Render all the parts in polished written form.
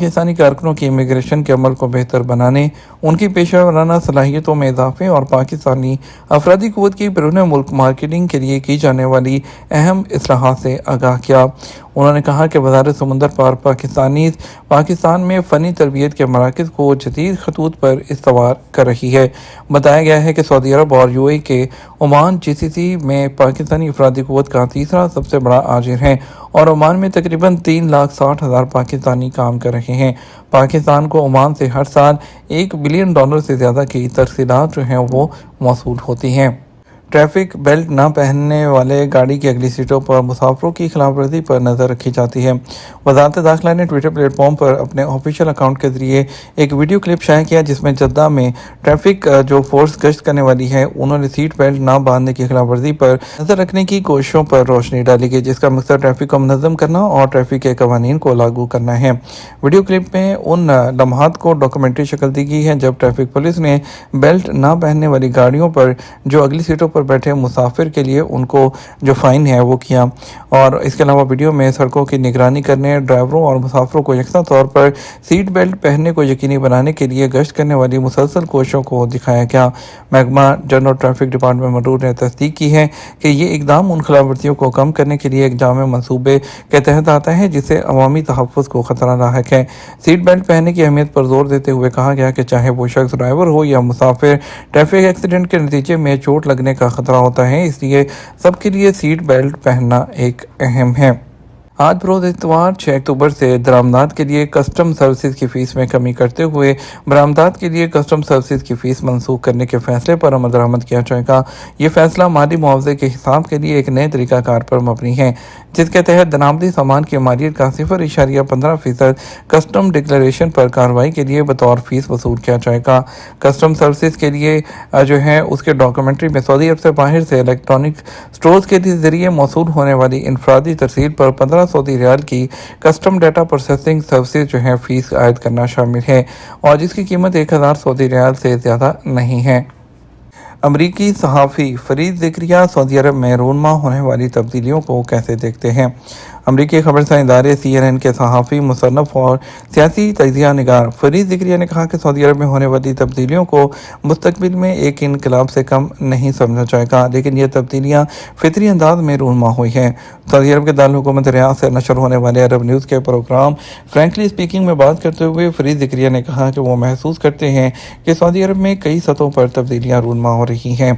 پاکستانی کارکنوں کی امیگریشن کے عمل کو بہتر بنانے، ان کی پیشہ ورانہ صلاحیتوں میں اضافے اور پاکستانی افرادی قوت کی بیرون ملک مارکیٹنگ کے لیے کی جانے والی اہم اصلاحات سے آگاہ کیا۔ انہوں نے کہا کہ وزارت سمندر پار پاکستان میں فنی تربیت کے مراکز کو جدید خطوط پر استوار کر رہی ہے۔ بتایا گیا ہے کہ سعودی عرب اور یو اے کے عمان GCC میں پاکستانی افرادی قوت کا تیسرا سب سے بڑا آجر ہے اور عمان میں تقریباً 3,60,000 پاکستانی کام کر رہے ہیں۔ پاکستان کو عمان سے ہر سال $1 بلین سے زیادہ کی ترسیلات جو ہیں وہ موصول ہوتی ہیں۔ ٹریفک بیلٹ نہ پہننے والے گاڑی کی اگلی سیٹوں پر مسافروں کی خلاف ورزی پر نظر رکھی جاتی ہے۔ وزارت داخلہ نے ٹویٹر پلیٹ فارم پر اپنے آفیشیل اکاؤنٹ کے ذریعے ایک ویڈیو کلپ شائع کیا جس میں جدہ میں ٹریفک جو فورس گشت کرنے والی ہے انہوں نے سیٹ بیلٹ نہ باندھنے کی خلاف ورزی پر نظر رکھنے کی کوششوں پر روشنی ڈالی گئی، جس کا مقصد ٹریفک کو منظم کرنا اور ٹریفک کے قوانین کو لاگو کرنا ہے۔ ویڈیو کلپ میں ان لمحات کو ڈاکومنٹری شکل دی گئی ہے جب ٹریفک پولیس نے بیلٹ نہ پہننے والی گاڑیوں پر جو اگلی سیٹوں پر بیٹھے مسافر کے لیے ان کو جو فائن ہے وہ کیا، اور اس کے علاوہ ویڈیو میں سڑکوں کی نگرانی کرنے، ڈرائیوروں اور مسافروں کو یکساں طور پر سیٹ بیلٹ پہننے کو یقینی بنانے کے لیے گشت کرنے والی مسلسل کوششوں کو دکھایا گیا۔ محکمہ جنرل ٹریفک ڈپارٹمنٹ مرور نے تصدیق کی ہے کہ یہ اقدام ان خلاف ورزیوں کو کم کرنے کے لیے ایک جامع منصوبے کے تحت آتا ہے جس سے عوامی تحفظ کو خطرہ لاحق ہے۔ سیٹ بیلٹ پہننے کی اہمیت پر زور دیتے ہوئے کہا گیا کہ چاہے وہ شخص ڈرائیور ہو یا مسافر، ٹریفک ایکسیڈنٹ کے نتیجے میں چوٹ لگنے کا خطرہ ہوتا ہے، اس لیے سب کے لیے سیٹ بیلٹ پہننا ایک اہم ہے۔ آج بروز اتوار 6 اکتوبر سے درآمدات کے لیے کسٹم سروسز کی فیس میں کمی کرتے ہوئے برآمدات کے لیے کسٹم سروسز کی فیس منسوخ کرنے کے فیصلے پر عمل درآمد کیا جائے گا۔ یہ فیصلہ مالی معاوضے کے حساب کے لیے ایک نئے طریقہ کار پر مبنی ہے جس کے تحت درآمدی سامان کی مالیت کا 0.15% کسٹم ڈکلیریشن پر کارروائی کے لیے بطور فیس وصول کیا جائے گا۔ کسٹم سروسز کے لیے جو ہے اس کے ڈاکومنٹری میں سعودی عرب سے باہر سے الیکٹرانک سٹورز کے ذریعے موصول ہونے والی انفرادی ترسیل پر 15 سعودی ریال کی کسٹم ڈیٹا پروسیسنگ سروسز جو ہے فیس عائد کرنا شامل ہے اور جس کی قیمت 1000 سعودی ریال سے زیادہ نہیں ہے۔ امریکی صحافی فرید زکریہ سعودی عرب میں رونما ہونے والی تبدیلیوں کو کیسے دیکھتے ہیں؟ امریکی خبرساں ادارے CNN کے صحافی، مصنف اور سیاسی تجزیہ نگار فرید زکریہ نے کہا کہ سعودی عرب میں ہونے والی تبدیلیوں کو مستقبل میں ایک انقلاب سے کم نہیں سمجھا جائے گا، لیکن یہ تبدیلیاں فطری انداز میں رونما ہوئی ہیں۔ سعودی عرب کے دارالحکومت ریاض سے نشر ہونے والے عرب نیوز کے پروگرام فرینکلی اسپیکنگ میں بات کرتے ہوئے فرید زکریہ نے کہا کہ وہ محسوس کرتے ہیں کہ سعودی عرب میں کئی سطحوں پر تبدیلیاں رونما ہو رہی ہیں۔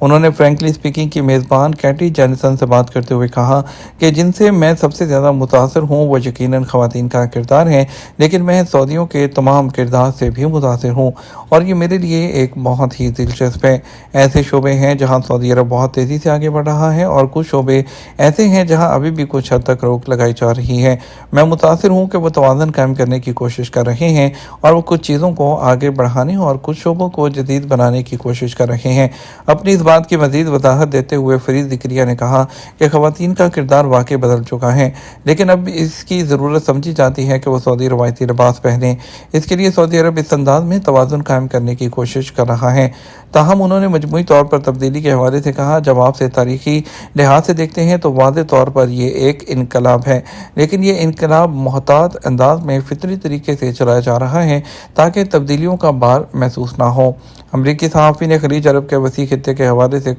انہوں نے فرینکلی اسپیکنگ کی میزبان کیٹی جینسن سے بات کرتے ہوئے کہا کہ جن سے میں سب سے زیادہ متاثر ہوں وہ یقیناً خواتین کا کردار ہے، لیکن میں سعودیوں کے تمام کردار سے بھی متاثر ہوں اور یہ میرے لیے ایک بہت ہی دلچسپ ہے۔ ایسے شعبے ہیں جہاں سعودی عرب بہت تیزی سے آگے بڑھ رہا ہے اور کچھ شعبے ایسے ہیں جہاں ابھی بھی کچھ حد تک روک لگائی جا رہی ہے۔ میں متاثر ہوں کہ وہ توازن قائم کرنے کی کوشش کر رہے ہیں اور وہ کچھ چیزوں کو آگے بڑھانے اور کچھ شعبوں کو جدید بنانے کی کوشش کر رہے ہیں۔ اپنی اس بات کی مزید وضاحت دیتے ہوئے فرید زکریہ نے کہا کہ خواتین کا کردار واقعی بدل چکا ہے، لیکن اب اس کی ضرورت سمجھی جاتی ہے کہ وہ سعودی روایتی لباس پہنیں۔ اس کے لیے سعودی عرب اس انداز میں توازن قائم کرنے کی کوشش کر رہا ہے۔ تاہم انہوں نے مجموعی طور پر تبدیلی کے حوالے سے کہا، جب آپ سے تاریخی لحاظ سے دیکھتے ہیں تو واضح طور پر یہ ایک انقلاب ہے، لیکن یہ انقلاب محتاط انداز میں فطری طریقے سے چلایا جا رہا ہے تاکہ تبدیلیوں کا بار محسوس نہ ہو۔ امریکی صحافی نے خلیج عرب کے وسیع خطے کے حوالے سے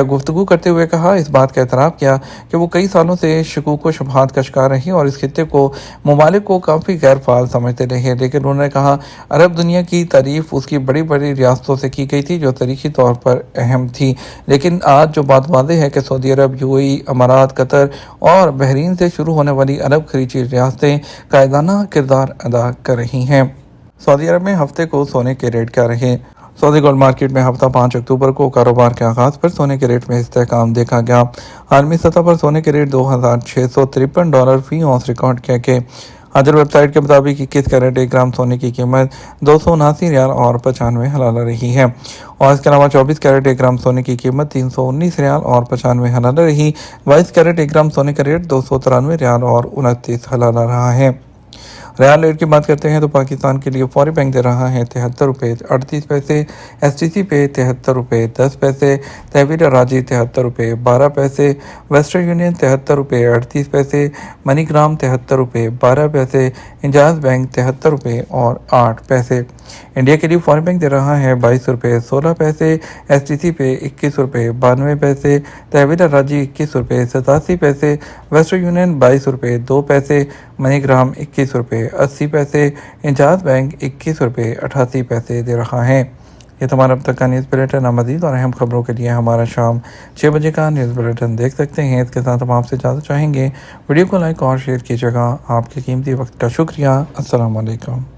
گفتگو کرتے ہوئے کہا، اس بات کا اعتراف کیا کہ وہ کئی سالوں سے شکوک و شبہات کا شکار رہی اور اس خطے کو ممالک کو کافی غیر فعال سمجھتے رہے، لیکن انہوں نے کہا عرب دنیا کی تعریف اس کی بڑی بڑی ریاستوں سے کی گئی تھی جو تاریخی طور پر اہم تھی، لیکن آج جو بات واضح ہے کہ سعودی عرب، UAE، امارات، قطر اور بحرین سے شروع ہونے والی عرب خلیجی ریاستیں قائدانہ کردار ادا کر رہی ہیں۔ سعودی عرب میں ہفتے کو سونے کے ریٹ کیا رہے؟ سعودی گولڈ مارکیٹ میں ہفتہ 5 اکتوبر کو کاروبار کے آغاز پر سونے کے ریٹ میں استحکام دیکھا گیا۔ عالمی سطح پر سونے کے ریٹ $2,653 فی اونس ریکارڈ کیا گئے۔ حاضر ویب سائٹ کے مطابق 21 کیرٹ 1 گرام سونے کی قیمت $279 اور 95 حلالہ رہی ہے، اور اس کے علاوہ 24 کیرٹ 1 گرام سونے کی قیمت $319 اور 95 حلالہ رہی۔ 22 کیرٹ 1 گرام سونے کا ریٹ $293 اور 29 حلالہ رہا ہے۔ ریال ریٹ کی بات کرتے ہیں تو پاکستان کے لیے فوری بینک دے رہا ہے 73 روپے 38 پیسے، ایس ٹی سی پے 73 روپے 10 پیسے، تحویل راجی 73 روپے 12 پیسے، ویسٹرن یونین 73 روپے 38 پیسے، منی گرام 73 روپے 12 پیسے، انجاز بینک 73 روپے اور 8 پیسے۔ انڈیا کے لیے فوری بینک دے رہا ہے 22 روپے 16 پیسے، ایس ٹی سی پے 21 روپے 92 پیسے، تحویل راجی 21 روپے 87 پیسے، ویسٹرن یونین 22 روپے 2 پیسے، منی گرام 21 روپے 80 پیسے، انجاز بینک 21 روپے 88 پیسے دے رہا ہے۔ یہ تمہارا اب تک کا نیوز بلیٹن، مزید اور اہم خبروں کے لیے ہمارا شام 6 بجے کا نیوز بلیٹن دیکھ سکتے ہیں۔ اس کے ساتھ ہم آپ سے اجازت چاہیں گے، ویڈیو کو لائک اور شیئر کیجیے گا۔ آپ کے قیمتی وقت کا شکریہ۔ السلام علیکم۔